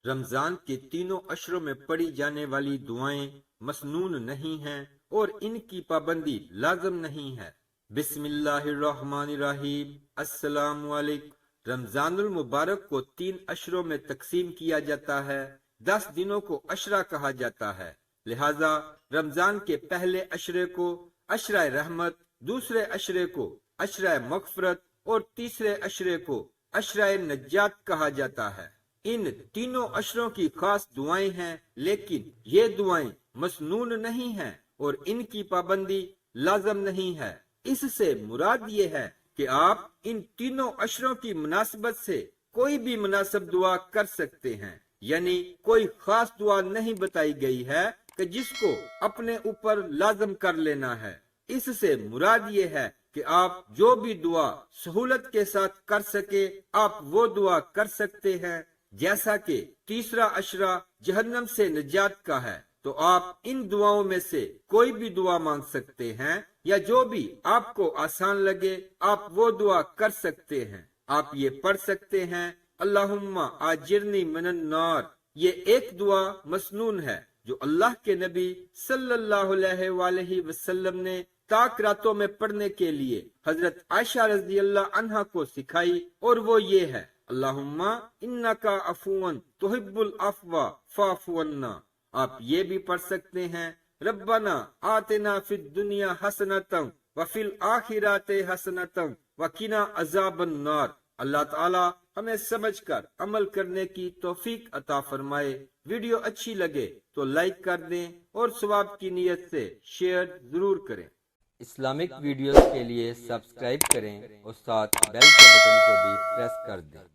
رمضان کے تینوں عشروں میں پڑھی جانے والی دعائیں مسنون نہیں ہیں اور ان کی پابندی لازم نہیں ہے۔ بسم اللہ الرحمن الرحیم۔ السلام علیکم۔ رمضان المبارک کو 3 عشروں میں تقسیم کیا جاتا ہے۔ 10 دنوں کو عشرہ کہا جاتا ہے، لہذا رمضان کے پہلے عشرے کو عشرہ رحمت، دوسرے عشرے کو عشرہ مغفرت اور تیسرے عشرے کو عشرہ نجات کہا جاتا ہے۔ ان تینوں عشروں کی خاص دعائیں ہیں، لیکن یہ دعائیں مسنون نہیں ہیں اور ان کی پابندی لازم نہیں ہے۔ اس سے مراد یہ ہے کہ آپ ان تینوں عشروں کی مناسبت سے کوئی بھی مناسب دعا کر سکتے ہیں، یعنی کوئی خاص دعا نہیں بتائی گئی ہے کہ جس کو اپنے اوپر لازم کر لینا ہے۔ اس سے مراد یہ ہے کہ آپ جو بھی دعا سہولت کے ساتھ کر سکے آپ وہ دعا کر سکتے ہیں۔ جیسا کہ تیسرا عشرہ جہنم سے نجات کا ہے تو آپ ان دعاؤں میں سے کوئی بھی دعا مانگ سکتے ہیں، یا جو بھی آپ کو آسان لگے آپ وہ دعا کر سکتے ہیں۔ آپ یہ پڑھ سکتے ہیں اللہم آجرنی من النار۔ یہ ایک دعا مسنون ہے جو اللہ کے نبی صلی اللہ علیہ وآلہ وسلم نے طاق راتوں میں پڑھنے کے لیے حضرت عائشہ رضی اللہ عنہا کو سکھائی، اور وہ یہ ہے اللہم انکا عفو تحب العفو فاعف عنا۔ آپ یہ بھی پڑھ سکتے ہیں ربنا آتنا فی الدنیا حسنۃ وفی الآخرۃ حسنۃ وقنا عذاب النار۔ اللہ تعالی ہمیں سمجھ کر عمل کرنے کی توفیق عطا فرمائے۔ ویڈیو اچھی لگے تو لائک کر دیں اور ثواب کی نیت سے شیئر ضرور کریں۔ اسلامک ویڈیوز کے لیے سبسکرائب کریں اور ساتھ بیل کے بٹن کو بھی پریس کر دیں۔